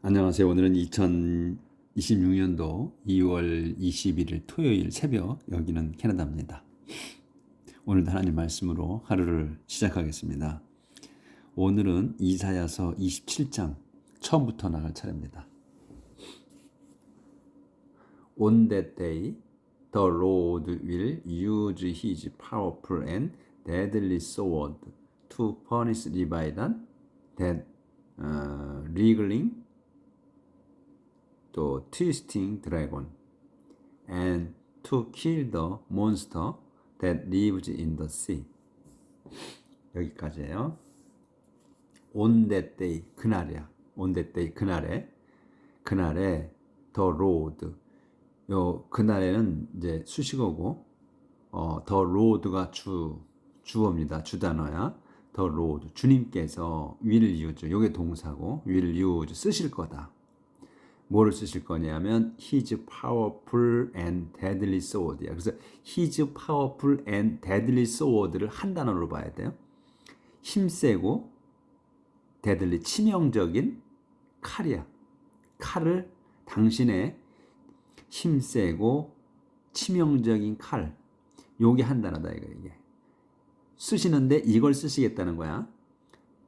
안녕하세요. 오늘은 2026년도 2월 21일 토요일 새벽, 여기는 캐나다입니다. 오늘도 하나님 말씀으로 하루를 시작하겠습니다. 오늘은 이사야서 27장 처음부터 나갈 차례입니다. On that day, the Lord will use his powerful and deadly sword to punish Leviathan, that wriggling, 또 twisting dragon, and to kill the monster that lives in the sea. 여기까지예요. On that day, 그날이야. On that day, 그날에 the Lord. 요 그날에는 이제 수식어고, the Lord가 주어입니다. 주단어야. The Lord, 주님께서 will use, 요게 동사고, will use, 쓰실 거다. 뭐를 쓰실 거냐면 His powerful and deadly sword야. 그래서 His powerful and deadly sword를 한 단어로 봐야 돼요. 힘세고 deadly, 치명적인 칼이야. 칼을, 당신의 힘세고 치명적인 칼, 요게 한 단어다 이게. 쓰시는데 이걸 쓰시겠다는 거야.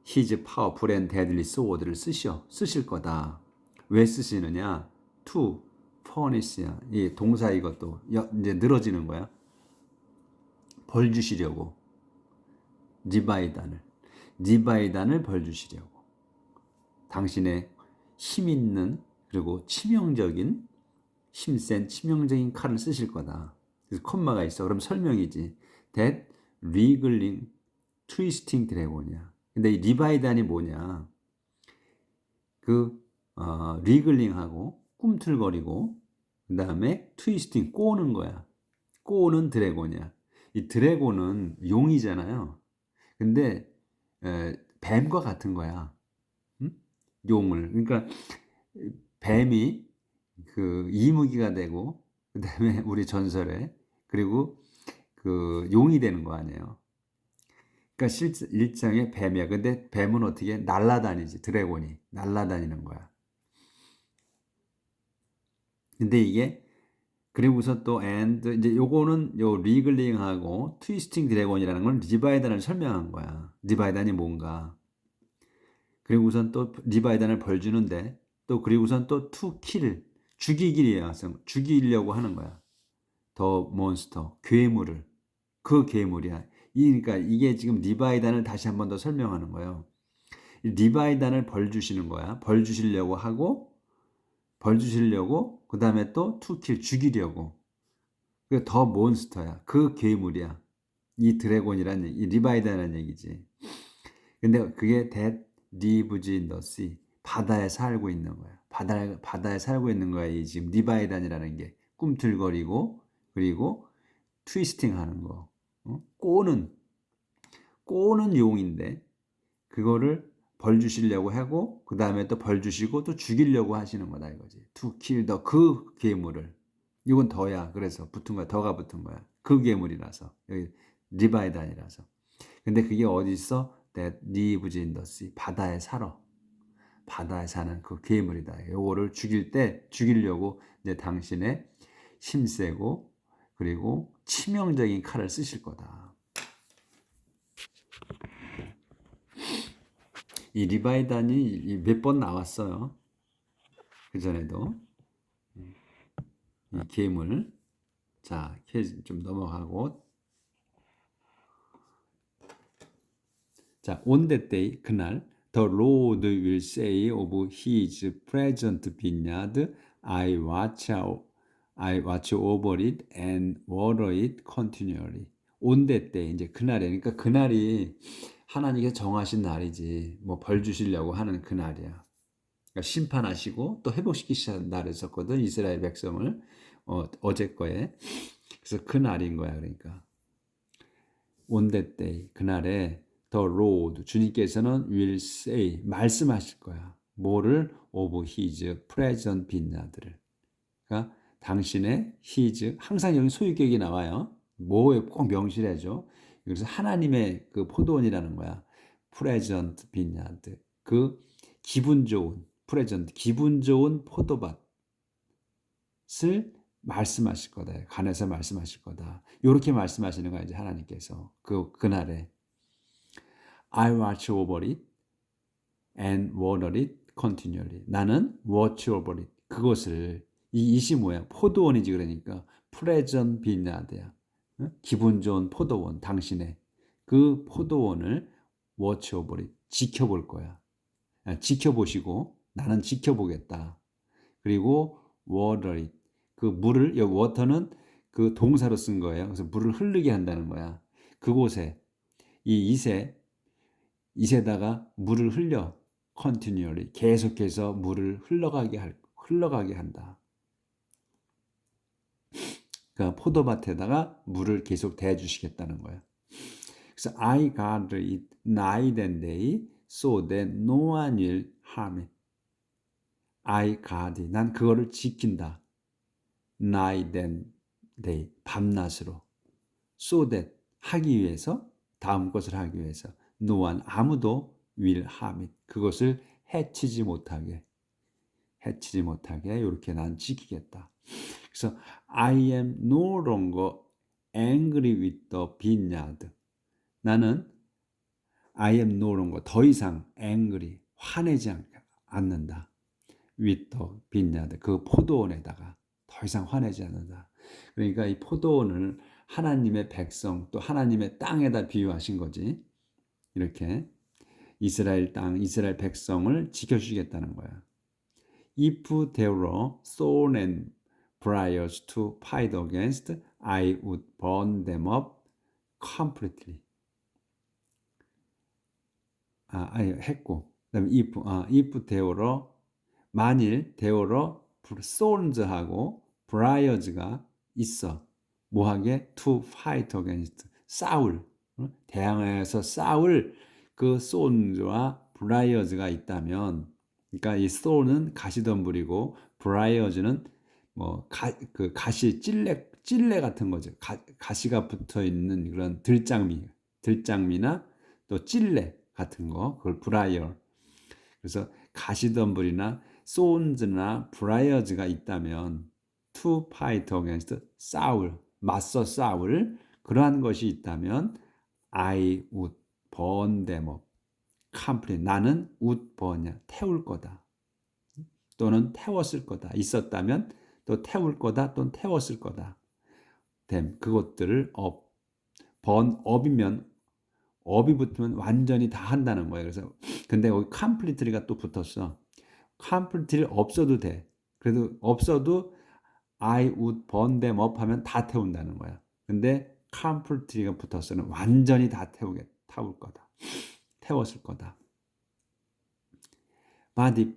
His powerful and deadly sword를 쓰실 거다. 왜 쓰시느냐? to punish야. 이 동사 이것도 이제 늘어지는 거야. 벌 주시려고. 리바이단을 벌 주시려고. 당신의 힘 있는, 그리고 치명적인, 힘센 치명적인 칼을 쓰실 거다. 그래서 콤마가 있어. 그럼 설명이지. That wriggling, twisting dragon이야. 근데 이 리바이단이 뭐냐? 리글링하고 꿈틀거리고, 그 다음에 트위스팅, 꼬는 거야. 꼬는 드래곤이야. 이 드래곤은 용이잖아요. 근데 뱀과 같은 거야. 용을. 그러니까 뱀이 그 이무기가 되고, 그 다음에 우리 전설에, 그리고 그 용이 되는 거 아니에요. 그러니까 일장의 뱀이야. 근데 뱀은 어떻게 날아다니지? 드래곤이 날아다니는 거야. 근데 이게, 그리고서 또 and, 이제 요거는 요 리글링하고 트위스팅 드래곤이라는 건 리바이단을 설명한 거야. 리바이단이 뭔가. 그리고선 또 리바이단을 벌 주는데, 또 그리고선 또 to kill, 죽이려고 하는 거야. 더 몬스터, 괴물을. 그 괴물이야. 그러니까 이게 지금 리바이단을 다시 한 번 더 설명하는 거예요. 리바이단을 벌 주시는 거야. 벌 주시려고 하고, 그 다음에 또 투킬, 죽이려고. 더 몬스터야. 그 괴물이야. 이 드래곤이란 얘기, 이 리바이다라는 얘기지. 근데 그게 that lives in the sea, 바다에 살고 있는 거야. 바다에 살고 있는 거야. 이 지금 리바이단이라는 게 꿈틀거리고, 그리고 트위스팅 하는 거. 꼬는 용인데, 그거를 벌 주시려고 하고, 그 다음에 또 벌 주시고 또 죽이려고 하시는 거다 이거지. To kill the, 그 괴물을. 이건 더야. 그래서 붙은 거야. 더가 붙은 거야. 그 괴물이라서. 여기 리바이단이라서. 근데 그게 어디 있어? That lives in the sea. 바다에 살아. 바다에 사는 그 괴물이다. 요거를 죽이려고 이제 당신의 힘세고, 그리고 치명적인 칼을 쓰실 거다. 이 리바이단이 몇 번 나왔어요. 그 전에도. 이 괴물. 자, 좀 넘어가고. 자, on that day, 그날, the Lord will say of his present vineyard, I watch over it and water it continually. On that day, 이제 그날에, 그러니까 그날이 하나님께서 정하신 날이지, 뭐 벌 주시려고 하는 그날이야. 그러니까 심판하시고 또 회복시키시는 날이었거든, 이스라엘 백성을. 어제 거에. 그래서 그 날인 거야. 그러니까 on that day, 그날에 the Lord, 주님께서는 will say, 말씀하실 거야. 뭐를? of his present vineyard를. 그러니까 당신의 his, 항상 여기 소유격이 나와요. 뭐에 꼭 명시해줘. 그래서 하나님의 그 포도원이라는 거야. present vineyard, 그 기분 좋은, present 기분 좋은 포도밭을 말씀하실 거다. 관해서 말씀하실 거다. 이렇게 말씀하시는 거야 이제 하나님께서 그날에 I watch over it and water it continually. 나는 watch over it. 그것을 이 it이 뭐야? 포도원이지 그러니까 present vineyard야. 기분 좋은 포도원 당신의 그 포도원을 watch over it. 지켜볼 거야. 지켜보시고 나는 지켜보겠다. 그리고 water it. 그 물을 여기 water는 그 동사로 쓴 거예요. 그래서 물을 흐르게 한다는 거야. 그곳에 이 it에다가 물을 흘려 continually 계속해서 물을 흘러가게 한다. 그러니까 포도밭에다가 물을 계속 대해 주시겠다는 거야. 그래서 I guard it night and day so that no one will harm it. I guard it. 난 그거를 지킨다. night and day 밤낮으로 so that 하기 위해서 다음 것을 하기 위해서 no one 아무도 will harm it. 그것을 해치지 못하게 이렇게 난 지키겠다. 그래서 I am no longer angry with the vineyard. 나는 I am no longer 더 이상 angry 화내지 않는다. with the vineyard 그 포도원에다가 더 이상 화내지 않는다. 그러니까 이 포도원을 하나님의 백성 또 하나님의 땅에다 비유하신 거지. 이렇게 이스라엘 땅, 이스라엘 백성을 지켜주시겠다는 거야. If there were thorns and briars to fight against, I would burn them up completely. 했고, 그다음에 if there were 만일 there were thorns하고 briers가 있어, 뭐하게 to fight against 대항해서 싸울 그 thorns와 briers가 있다면. 그러니까 이 thorn은 가시덤불이고 briers는 뭐 그 가시 찔레 같은 거죠. 가시가 붙어 있는 그런 들장미나 또 찔레 같은 거 그걸 briar. 그래서 가시덤불이나 thorns나 briers가 있다면 to fight against 맞서 싸울 그러한 것이 있다면 I would burn them up. complete. 나는 would burn냐 태울 거다. 또는 태웠을 거다. 있었다면 또 태울 거다. 또는 태웠을 거다. them 그것들을 up. burn up이면 up이 붙으면 완전히 다 한다는 거예요. 그래서 근데 여기 completely가 또 붙었어. completely 없어도 돼. 그래도 없어도 I would burn them up 하면 다 태운다는 거야. 근데 completely가 붙었으면 완전히 다 태울 거다. 태웠을 거다. but if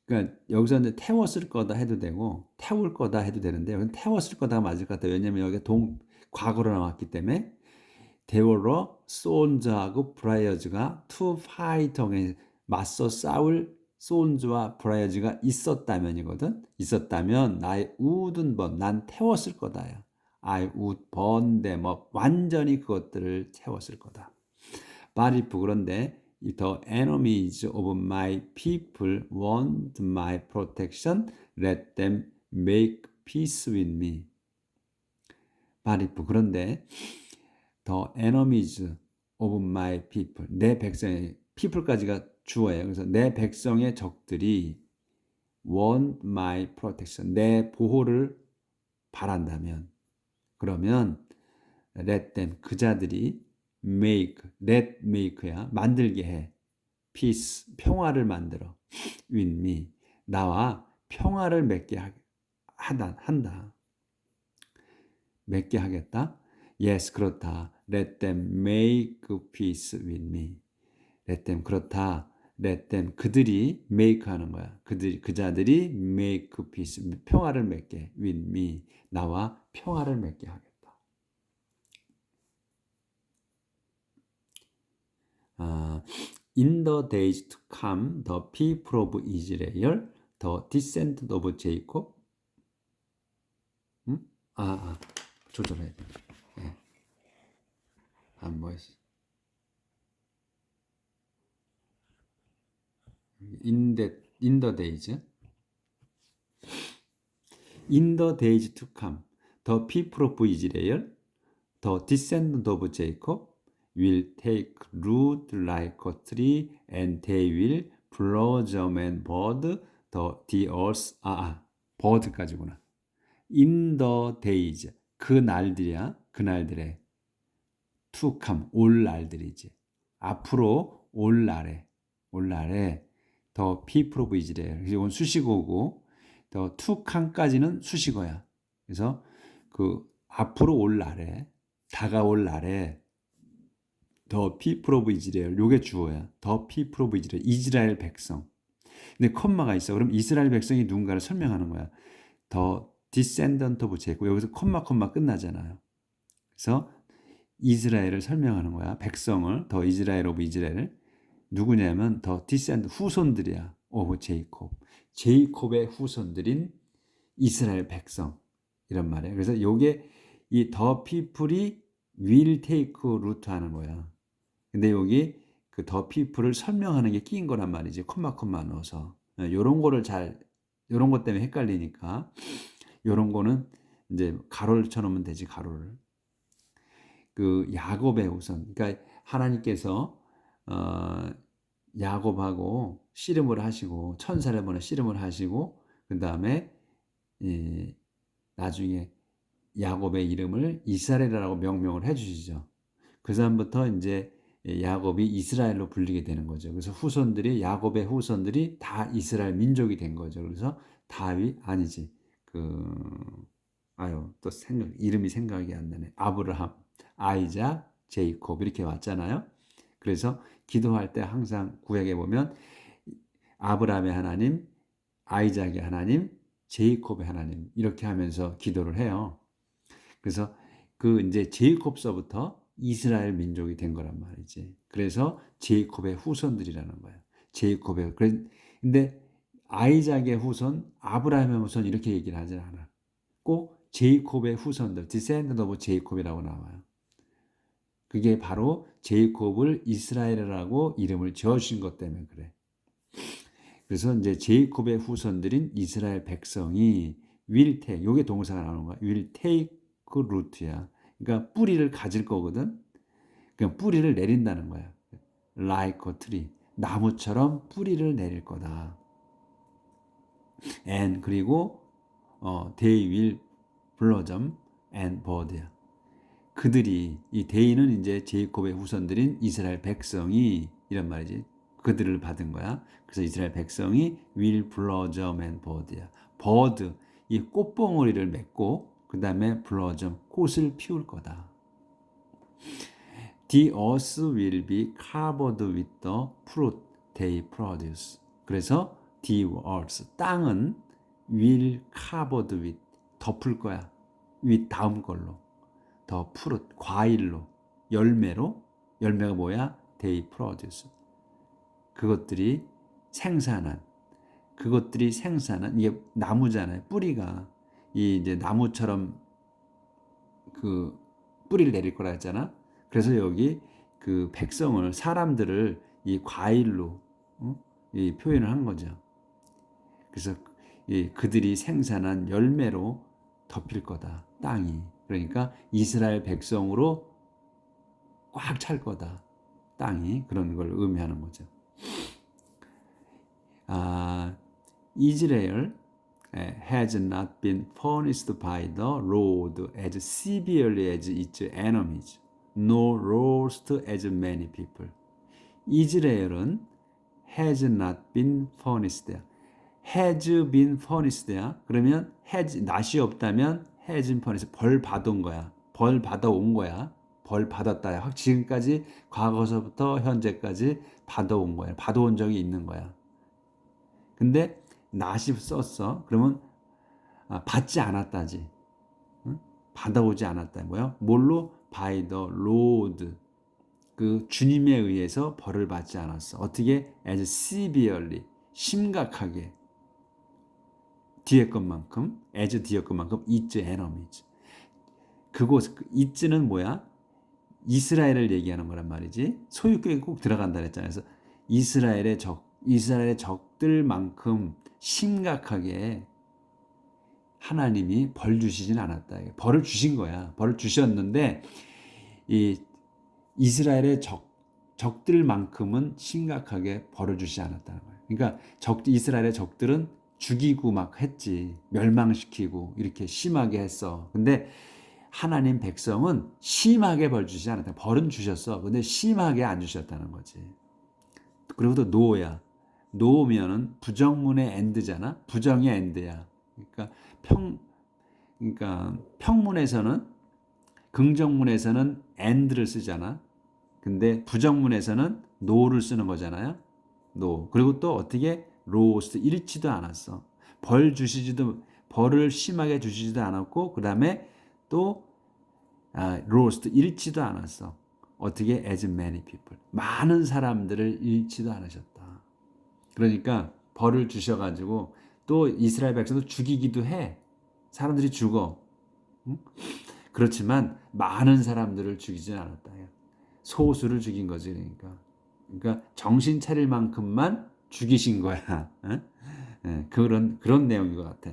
그러니까 여기서 이제 태웠을 거다 해도 되고 태울 거다 해도 되는데 여기는 태웠을 거다가 맞을 것 같아요. 왜냐면 여기 과거로 나왔기 때문에 대어로 thorns하고 briers가 to fight against 맞서 싸울 thorns와 briers가 있었다면이거든. 있었다면 나의 wouldn't burn 난 태웠을 거다야. I would burn them up 완전히 그것들을 태웠을 거다. but if 그런데 the enemies of my people want my protection, let them make peace with me. but if 그런데 the enemies of my people 내 백성의 people까지가 주어예요. 그래서 내 백성의 적들이 want my protection 내 보호를 바란다면 그러면 let them 그자들이 let make야 만들게 해 peace 평화를 만들어 with me 나와 평화를 맺게 한다. 맺게 하겠다. Yes 그렇다. Let them make peace with me. Let them 그렇다. Let them 그들이 make 하는 거야. 그자들이 make peace 평화를 맺게 with me 나와 평화를 맺게 하겠다. In the days to come, the people of Israel, the descendant of Jacob. 조절해야 돼. 뭐였어? In that in the days. In the days to come, the people of Israel, the descendant of Jacob, will take root like a tree, and they will blossom and bud the earth. bird까지구나. In the days, 그 날들이야, 그 날들에. to come, 올 날들이지. 앞으로 올 날에 the people of Israel. 이건 수식어고, the to come까지는 수식어야. 그래서 그 앞으로 올 날에, 다가올 날에 the people of Israel, 요게 주어야. the people of Israel, 이스라엘 백성. 근데 콤마가 있어. 그럼 이스라엘 백성이 누군가를 설명하는 거야. the descendant of Jacob. 여기서 콤마 끝나잖아요. 그래서 이스라엘을 설명하는 거야. 백성을, 더 이스라엘 오브 이스라엘을. 누구냐면 더 디센드 후손들이야. 오브 제이콥. 제이콥의 후손들인 이스라엘 백성. 이런 말이에요. 그래서 요게 이 더 피플이 will take root 하는 거야. 근데 여기 그 더 피플을 설명하는 게 끼인 거란 말이지. 콤마 넣어서. 요런 거를 요런 것 때문에 헷갈리니까 요런 거는 이제 가로를 쳐놓으면 되지, 가로를. 그 야곱의 후손. 그러니까 하나님께서 야곱하고 씨름을 하시고 천사를 보내 씨름을 하시고 그다음에 나중에 야곱의 이름을 이스라엘이라고 명명을 해 주시죠. 그 다음부터 이제 야곱이 이스라엘로 불리게 되는 거죠. 그래서 야곱의 후손들이 다 이스라엘 민족이 된 거죠. 그래서 다윗 아니지. 또 이름이 생각이 안 나네. 아브라함, 아이작, 제이콥 이렇게 왔잖아요. 그래서 기도할 때 항상 구약에 보면 아브라함의 하나님, 아이작의 하나님, 제이콥의 하나님 이렇게 하면서 기도를 해요. 그래서 그 이제 제이콥서부터 이스라엘 민족이 된 거란 말이지. 그래서 제이콥의 후손들이라는 거예요. 근데 아이작의 후손, 아브라함의 후손 이렇게 얘기를 하지 않아. 꼭 제이콥의 후손들, descendant of 제이콥이라고 나와요. 그게 바로 제이콥을 이스라엘이라고 이름을 지어주신 것 때문에 그래. 그래서 이제 제이콥의 후손들인 이스라엘 백성이 will take, 요게 동사가 나오는 거야. will take root야. 그러니까 뿌리를 가질 거거든. 그냥 뿌리를 내린다는 거야. like a tree. 나무처럼 뿌리를 내릴 거다. and 그리고 they will blossom and bud야. 그들이 이 데이는 이제 제이콥의 후손들인 이스라엘 백성이 이런 말이지. 그들을 받은 거야. 그래서 이스라엘 백성이 will blossom and bud야. bud 이 꽃봉오리를 맺고 그 다음에 blossom 꽃을 피울 거다. The earth will be covered with the fruit they produce. 그래서 the earth 땅은 will covered with 덮을 거야. with 다음 걸로. 더 fruit 과일로 열매가 뭐야? they produce. 그것들이 생산한 이게 나무잖아요. 뿌리가 이제 나무처럼 그 뿌리를 내릴 거라 했잖아. 그래서 여기 그 백성을 사람들을 이 과일로 이 표현을 한 거죠. 그래서 그들이 생산한 열매로 덮일 거다. 땅이. 그러니까 이스라엘 백성으로 꽉 찰 거다. 땅이. 그런 걸 의미하는 거죠. Israel has not been punished by the Lord as severely as its enemies, nor lost as many people. 이스라엘은 has not been punished. has been punished야. 그러면 not이 없다면 has been punished. 벌 받은 거야. 벌 받아온 거야. 벌 받았다. 지금까지 과거서부터 현재까지 받아온 거야. 받아온 적이 있는 거야. 근데 not이 썼어. 그러면 받지 않았다지. 응? 받아오지 않았다. 뭐야? 뭘로? by the Lord. 그 주님에 의해서 벌을 받지 않았어. 어떻게? as severely. 심각하게. 뒤에 것만큼, as 뒤에 것만큼, its enemies. it는 뭐야? 이스라엘을 얘기하는 거란 말이지. 소유격이 꼭 들어간다 그랬잖아요. 그래서 이스라엘의 적, 이스라엘의 적들만큼 심각하게 하나님이 벌 주시진 않았다. 벌을 주신 거야. 벌을 주셨는데 이 이스라엘의 적들만큼은 심각하게 벌을 주시지 않았다는 거예요. 그러니까 이스라엘의 적들은 죽이고 막 했지. 멸망시키고 이렇게 심하게 했어. 근데 하나님 백성은 심하게 벌 주시지 않았다. 벌은 주셨어. 근데 심하게 안 주셨다는 거지. 그리고 또 노야. 노면은 부정문의 엔드잖아. 부정의 엔드야. 그러니까 평문에서는 긍정문에서는 and를 쓰잖아. 근데 부정문에서는 no를 쓰는 거잖아요. no. 그리고 또 어떻게 lost 잃지도 않았어. 벌을 심하게 주시지도 않았고 그다음에 또 lost 잃지도 않았어. 어떻게 as many people. 많은 사람들을 잃지도 않으셨다. 그러니까 벌을 주셔가지고 또 이스라엘 백성도 죽이기도 해. 사람들이 죽어. 응? 그렇지만 많은 사람들을 죽이진 않았다. 소수를 죽인 거지. 그러니까 정신 차릴 만큼만 죽이신 거야. 그런 내용인 것 같아.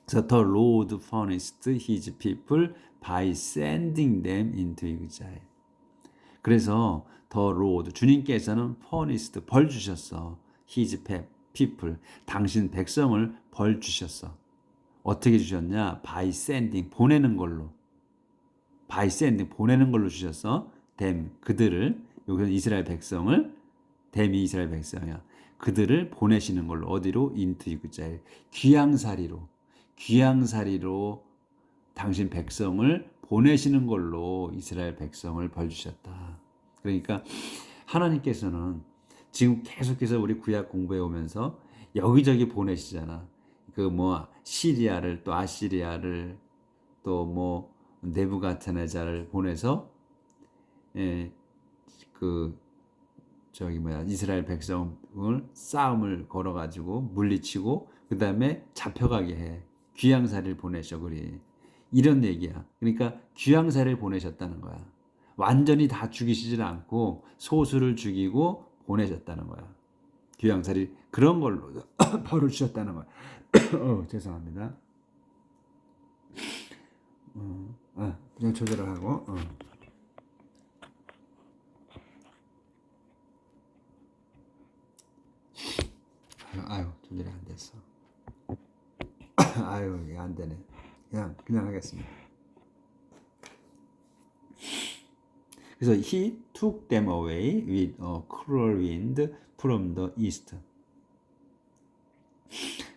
So the Lord punished his people by sending them into exile. 그래서 the Lord 주님께서는 punished 벌 주셨어. his people 당신 백성을 벌 주셨어. 어떻게 주셨냐? by sending 보내는 걸로. by sending 보내는 걸로 주셨어. them 그들을 여기서 이스라엘 백성을 them이 이스라엘 백성이야. 그들을 보내시는 걸로 어디로? into exile 귀양살이로 당신 백성을 보내시는 걸로 이스라엘 백성을 벌 주셨다. 그러니까 하나님께서는 지금 계속해서 우리 구약 공부해 오면서 여기저기 보내시잖아. 시리아를 또 아시리아를 또 네부갓네살을 보내서 이스라엘 백성을 싸움을 걸어가지고 물리치고 그 다음에 잡혀가게 해. 귀양살이를 보내셔. 그리 이런 얘기야. 그러니까 귀양살이를 보내셨다는 거야. 완전히 다 죽이시질 않고 소수를 죽이고 보내셨다는 거야. 귀양살이 그런 걸로 벌을 주셨다는 거야. 죄송합니다. 그냥 조절을 하고. 조절이 안 됐어. 이게 안 되네. 그냥 하겠습니다. 그래서 he took them away with a cruel wind from the east.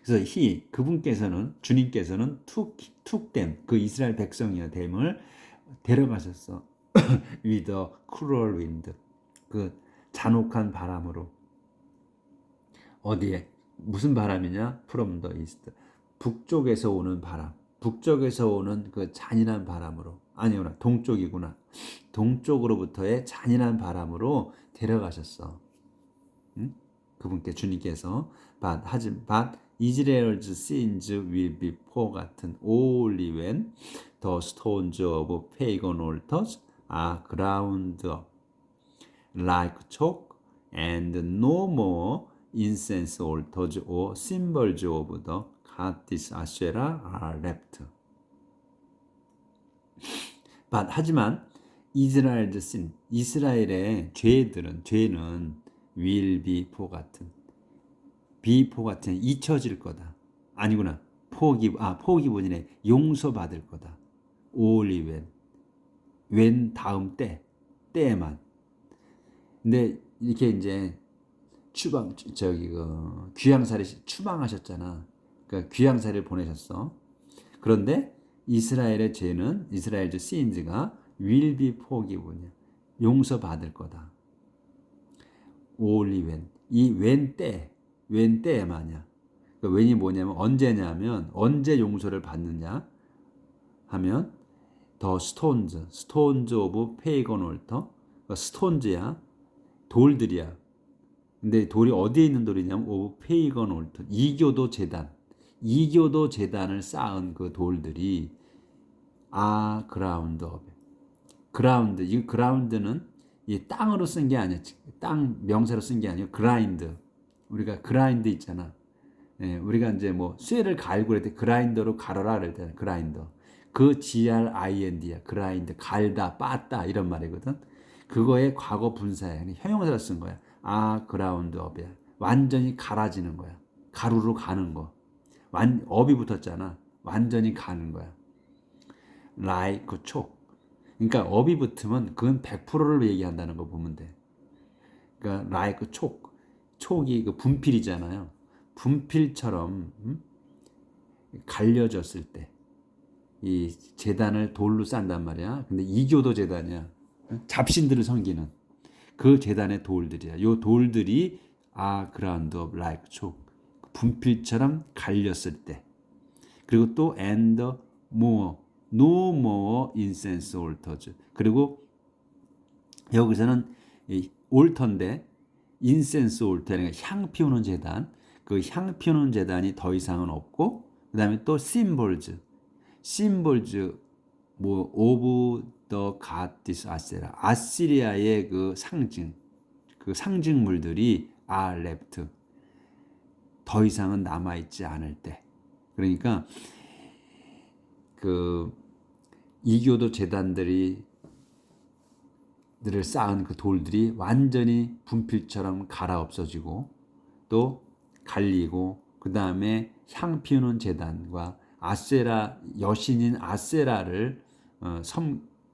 그래서 주님께서는 took them 그 이스라엘 백성이여 them을 데려가셨어. with a cruel wind 그 잔혹한 바람으로. 어디에? 무슨 바람이냐? from the east 북쪽에서 오는 바람. 북쪽에서 오는 그 잔인한 바람으로. 아니구나. 동쪽이구나. 동쪽으로부터의 잔인한 바람으로 데려가셨어. 응? 그분께 주님께서 but Israel's sins will be forgotten only when the stones of pagan altars are ground up like chalk and no more incense altars or symbols of the goddess Asherah are left. 하지만 이스라엘의 sin, 이스라엘의 죄는 will be forgotten. 잊혀질 거다. 아니구나. 포기분이네. 용서받을 거다. only when 다음 때에만. 근데 이렇게 이제 귀양살이 추방하셨잖아. 그러니까 귀양살이를 보내셨어. 그런데 이스라엘의 sins가 will be forgiven이야. 용서받을 거다. only when. 이 when 때에만이야. 그러니까 when이 뭐냐면 언제냐면 언제 용서를 받느냐 하면 the stones of pagan altar. 그러니까 stones야. 돌들이야. 근데 돌이 어디에 있는 돌이냐면 of pagan altar. 이교도 재단을 쌓은 그 돌들이 ground up. 이 ground는 이 땅으로 쓴 게 아니야. 땅 명사로 쓴 게 아니고 그라인드. 우리가 그라인드 있잖아. 예, 우리가 이제 뭐 쇠를 갈고 그럴 때 그라인더로 갈아라 그럴 때 그라인더. 그 grind야. 그라인드 갈다, 빻다 이런 말이거든. 그거의 과거 분사야. 형용사로 쓴 거야. 그라운드 업이야. 완전히 갈아지는 거야. 가루로 가는 거. 업이 붙었잖아. 완전히 가는 거야. like 촉. 그러니까 업이 붙으면 그건 100%를 얘기한다는 거 보면 돼. 그러니까 like 촉. 촉이 그 분필이잖아요. 분필처럼 갈려졌을 때 이 제단을 돌로 싼단 말이야. 근데 이교도 제단이야. 잡신들을 섬기는 그 제단의 돌들이야. 요 돌들이 ground of like 촉. 분필처럼 갈렸을 때. 그리고 또 and more, no more incense altars. 그리고 여기서는 올터인데 인센스 올터는 향 피우는 제단. 그 향 피우는 제단이 더 이상은 없고 그다음에 또 심볼즈 뭐 오브 더 갓디스 아세라 아시리아의 그 상징물들이 are left 더 이상은 남아 있지 않을 때. 그러니까 그 이교도 제단들이 들을 쌓은 그 돌들이 완전히 분필처럼 갈아 없어지고 또 갈리고 그 다음에 향 피우는 제단과 아세라 여신인 아세라를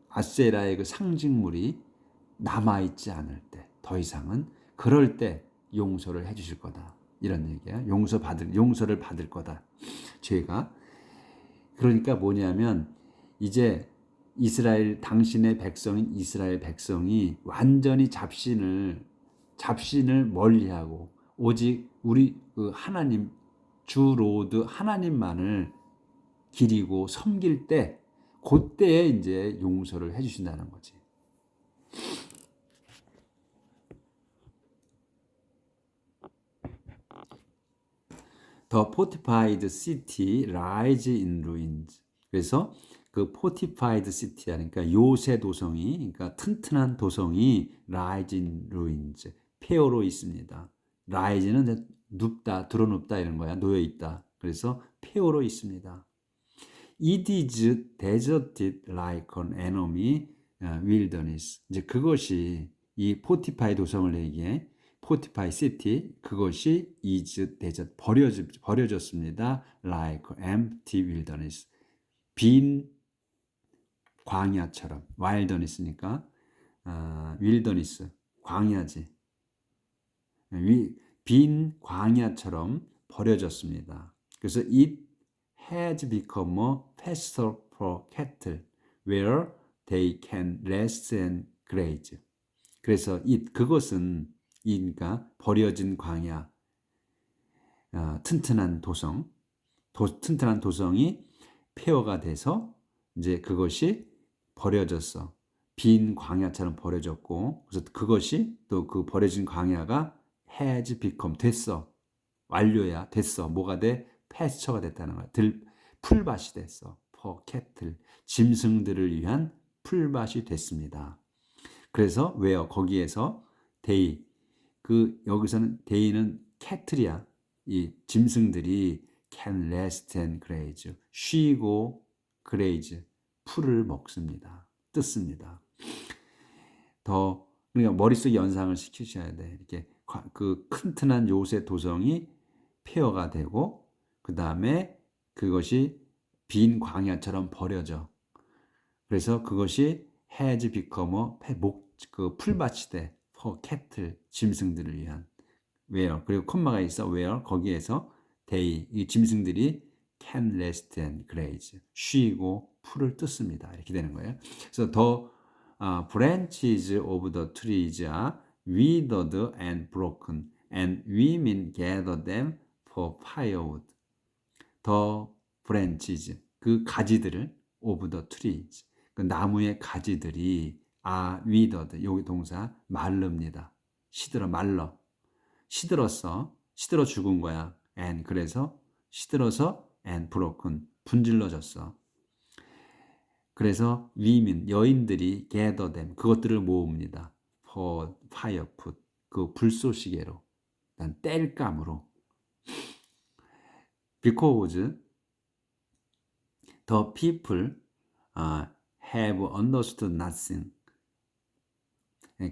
아세라의 그 상징물이 남아 있지 않을 때 더 이상은 그럴 때 용서를 해주실 거다 이런 얘기야. 용서를 받을 거다 죄가. 그러니까 뭐냐면 이제 당신의 백성인 이스라엘 백성이 완전히 잡신을 멀리하고 오직 우리 그 하나님 주 로드 하나님만을 기리고 섬길 때 그때에 이제 용서를 해주신다는 거지. The fortified city lies in ruins. 그래서 그 fortified city 그러니까 요새 도성이 그러니까 튼튼한 도성이 lies in ruins. 폐허로 있습니다. lies는 눕다, 드러눕다 이런 거야. 놓여 있다. 그래서 폐허로 있습니다. It is deserted like an enemy wilderness. 이제 그것이 이 fortified 도성을 얘기해. fortified city 그것이 is desert 버려졌습니다. like empty wilderness 빈 광야처럼 wilderness니까 wilderness 광야지 빈 광야처럼 버려졌습니다. 그래서 it has become a pasture for cattle where they can rest and graze. 그래서 그것은 그러니까 버려진 광야, 튼튼한 도성이 폐허가 돼서 이제 그것이 버려졌어. 빈 광야처럼 버려졌고, 그래서 그것이 또 그 버려진 광야가 has become 됐어. 완료야 됐어. 뭐가 돼? 패스처가 됐다는 거야. 풀밭이 됐어. for cattle 짐승들을 위한 풀밭이 됐습니다. 그래서 왜요? 거기에서 데이 여기서는 데이는 캐틀이야. 이 짐승들이 can rest and graze 쉬고 graze 풀을 먹습니다. 뜯습니다. 그러니까 머릿속 연상을 시키셔야 돼. 이렇게 그 튼튼한 요새 도성이 폐허가 되고 그 다음에 그것이 빈 광야처럼 버려져. 그래서 그것이 has become 그 풀밭이 돼. for cattle 짐승들을 위한. where 그리고 콤마가 있어. where 거기에서 they 이 짐승들이 can rest and graze 쉬고 풀을 뜯습니다. 이렇게 되는 거예요. 그래서 the branches of the trees are withered and broken and women gather them for firewood. the branches 그 가지들을 of the trees 그 나무의 가지들이 withered 여기 동사 마릅니다. 시들어 죽은 거야. and 그래서 시들어서 and broken 분질러졌어. 그래서 women 여인들이 gather them 그것들을 모읍니다. cord, fire put, 그 불쏘시개로, 땔감으로. Because the people have understood nothing.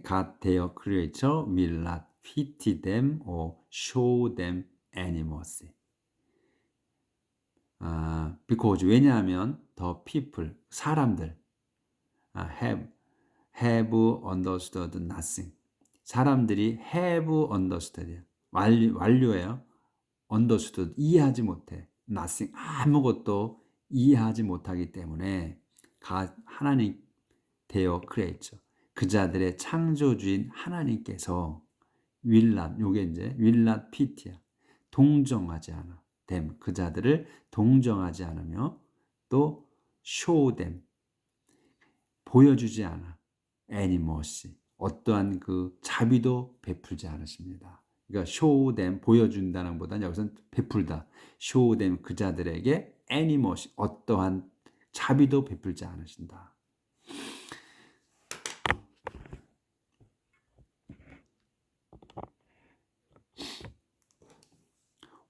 God their creator will not pity them or show them any mercy. Because 왜냐하면 the people 사람들 have understood nothing. 사람들이 have understood 완료예요. understood 이해하지 못해. nothing 아무것도 이해하지 못하기 때문에 하나님 their creator 그 자들의 창조주인 하나님께서 will not 요게 이제 will not pity야. 동정하지 않아. them 그 자들을 동정하지 않으며 또 show them 보여주지 않아. any mercy 어떠한 그 자비도 베풀지 않으십니다. 그러니까 show them 보여준다는 보다는 여기서는 베풀다. show them 그 자들에게 any mercy 어떠한 자비도 베풀지 않으신다.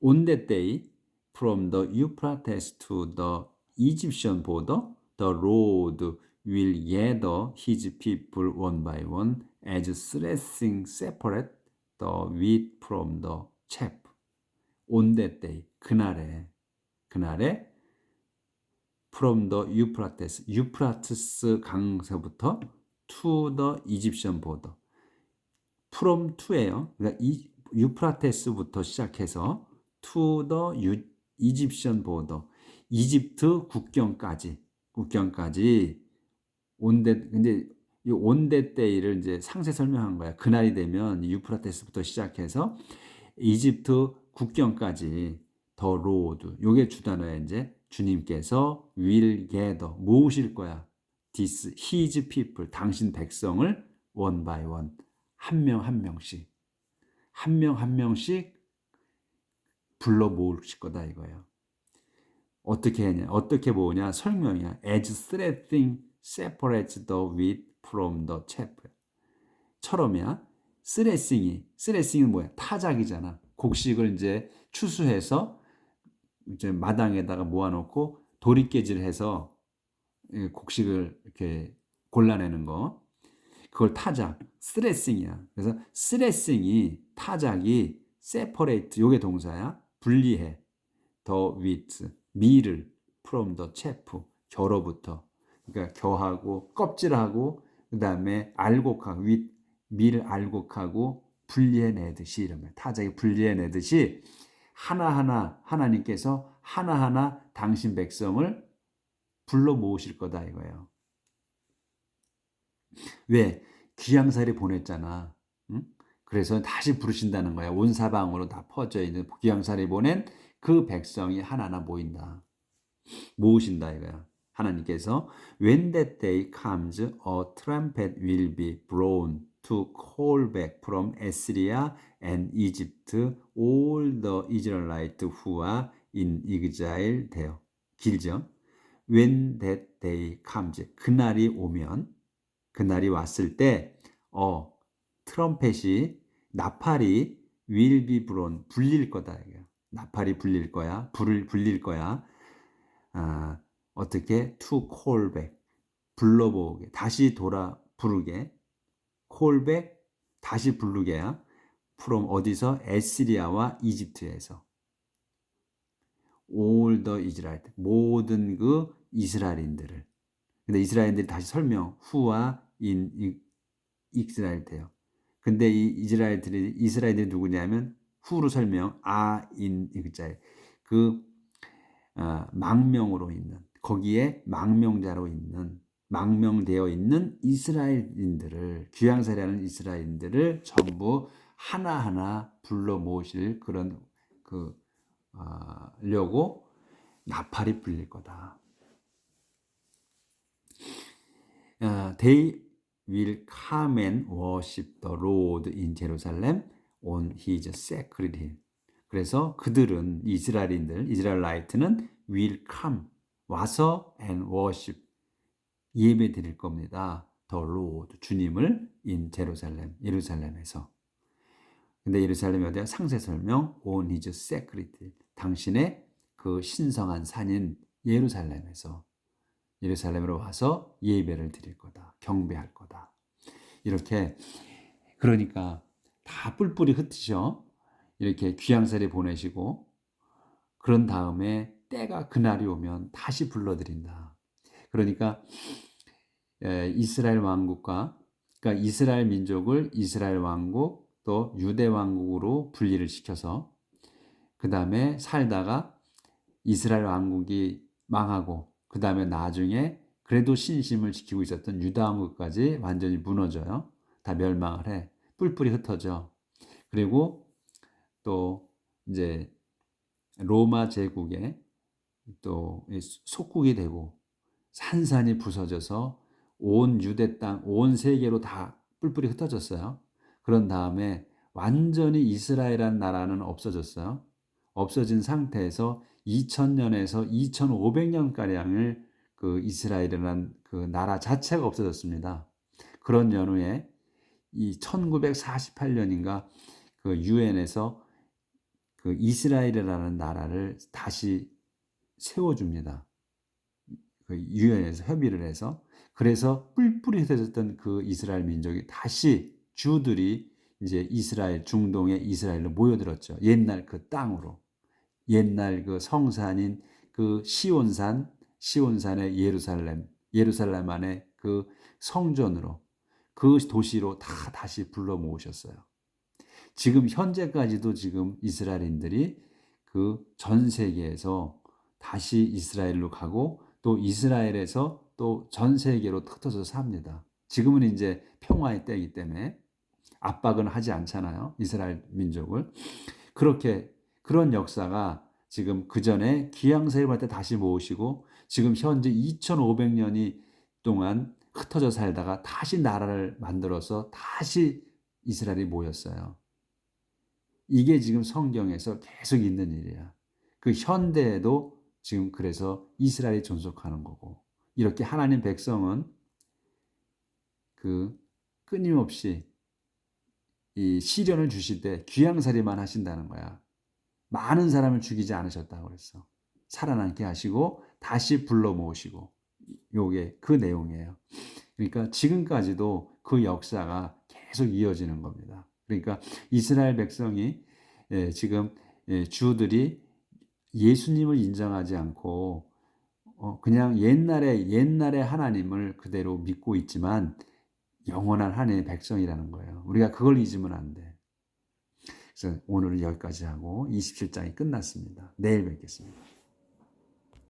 On that day, from the Euphrates to the Egyptian border, the Lord will gather his people one by one, as threshing separate the wheat from the chaff. On that day, 그날에 from the Euphrates, 유프라테스 강서부터 to the Egyptian border. from to예요. 그러니까 이 유프라테스부터 시작해서 to the Egyptian border. 이집트 국경까지 온데 근데 이 온데 때를 이제 상세 설명한 거야. 그날이 되면 유프라테스부터 시작해서 이집트 국경까지 더 로드. 요게 주단어야 이제 주님께서 will gather 모으실 거야. this his people 당신 백성을 one by one 한 명 한 명씩 불러 모으실 거다 이거예요. 어떻게 하냐? 어떻게 모으냐? 설명이야. As threshing separates the wheat from the chaff. 처럼이야. 스레싱은 뭐야? 타작이잖아. 곡식을 이제 추수해서 이제 마당에다가 모아놓고 도리깨질해서 곡식을 이렇게 골라내는 거. 그걸 타작, 스레싱이야. 그래서 스레싱이 타작이 separate 요게 동사야. 분리해. the wheat 밀을 from the chaff 겨로부터. 그러니까 겨하고 껍질하고 그다음에 알곡하고 밀을 알곡하고 분리해내듯이 이런 거야. 타작이 분리해내듯이 하나하나 하나님께서 하나하나 당신 백성을 불러 모으실 거다 이거예요. 왜? 귀양살이 보냈잖아. 응? 그래서 다시 부르신다는 거야. 온 사방으로 다 퍼져 있는 귀양살이 보낸 그 백성이 하나하나 모으신다 이거야. 하나님께서 When that day comes, a trumpet will be blown to call back from Assyria and Egypt all the Israelites who are in exile there. 길죠? When that day comes, 그날이 오면, 그날이 왔을 때, 트럼펫이 나팔이 will be blown 불릴 거다. 나팔이 불릴 거야. 불을 불릴 거야. 어떻게? To call back 불러보게 다시 돌아 부르게 call back 다시 부르게야. from 어디서? 에스리아와 이집트에서 all the Israelites 모든 그 이스라엘인들을. 근데 이스라엘인들이 다시 설명 who와 in 이스라엘 돼요. 근데 이 이스라엘들이 누구냐면 who로 설명 in 이 글자에 그 망명으로 있는 거기에 망명자로 있는 망명되어 있는 이스라엘인들을 귀양살이하는 이스라엘인들을 전부 하나하나 불러 모으실 그런 려고 나팔이 불릴 거다. They will come and worship the Lord in Jerusalem on his sacred hill. 그래서 그들은 이스라엘라이트는 will come 와서 and worship 예배 드릴 겁니다. the Lord, 주님을 in 제루살렘, 예루살렘에서. 근데 예루살렘이 어디야? 상세 설명 on his sacred, 당신의 그 신성한 산인 예루살렘에서, 예루살렘으로 와서 예배를 드릴 거다, 경배할 거다. 이렇게, 그러니까 다 뿔뿔이 흩으셔. 이렇게 귀양살이 보내시고, 그런 다음에 때가 그날이 오면 다시 불러드린다. 그러니까 이스라엘 왕국과, 그러니까 이스라엘 민족을 이스라엘 왕국 또 유대 왕국으로 분리를 시켜서 그 다음에 살다가 이스라엘 왕국이 망하고 그 다음에 나중에 그래도 신심을 지키고 있었던 유다 왕국까지 완전히 무너져요. 다 멸망을 해. 뿔뿔이 흩어져. 그리고 또 이제 로마 제국에 또 속국이 되고 산산이 부서져서 온 유대 땅, 온 세계로 다 뿔뿔이 흩어졌어요. 그런 다음에 완전히 이스라엘이라는 나라는 없어졌어요. 없어진 상태에서 2000년에서 2500년가량을 그 이스라엘이라는 그 나라 자체가 없어졌습니다. 그런 연후에 이 1948년인가 그 유엔에서 그 이스라엘이라는 나라를 다시 세워줍니다. 그 유엔에서 협의를 해서. 그래서 뿔뿔이 흩어졌던 그 이스라엘 민족이 다시 주들이 이제 이스라엘, 중동의 이스라엘로 모여들었죠. 옛날 그 땅으로. 옛날 그 성산인 그 시온산, 시온산의 예루살렘, 예루살렘 안에 그 성전으로, 그 도시로 다 다시 불러 모으셨어요. 지금 현재까지도 지금 이스라엘인들이 그 전 세계에서 다시 이스라엘로 가고 또 이스라엘에서 또 전 세계로 흩어져서 삽니다. 지금은 이제 평화의 때이기 때문에 압박은 하지 않잖아요. 이스라엘 민족을. 그렇게 그런 역사가 지금 그 전에 기양세일 때 다시 모으시고 지금 현재 2500년이 동안 흩어져 살다가 다시 나라를 만들어서 다시 이스라엘이 모였어요. 이게 지금 성경에서 계속 있는 일이야. 그 현대에도 지금 그래서 이스라엘이 존속하는 거고, 이렇게 하나님 백성은 그 끊임없이 이 시련을 주실 때 귀양살이만 하신다는 거야. 많은 사람을 죽이지 않으셨다고 그랬어. 살아남게 하시고 다시 불러 모으시고, 요게 그 내용이에요. 그러니까 지금까지도 그 역사가 계속 이어지는 겁니다. 그러니까 이스라엘 백성이 지금 주들이 예수님을 인정하지 않고 그냥 옛날의 하나님을 그대로 믿고 있지만 영원한 하나님의 백성이라는 거예요. 우리가 그걸 잊으면 안 돼. 그래서 오늘은 여기까지 하고 27장이 끝났습니다. 내일 뵙겠습니다.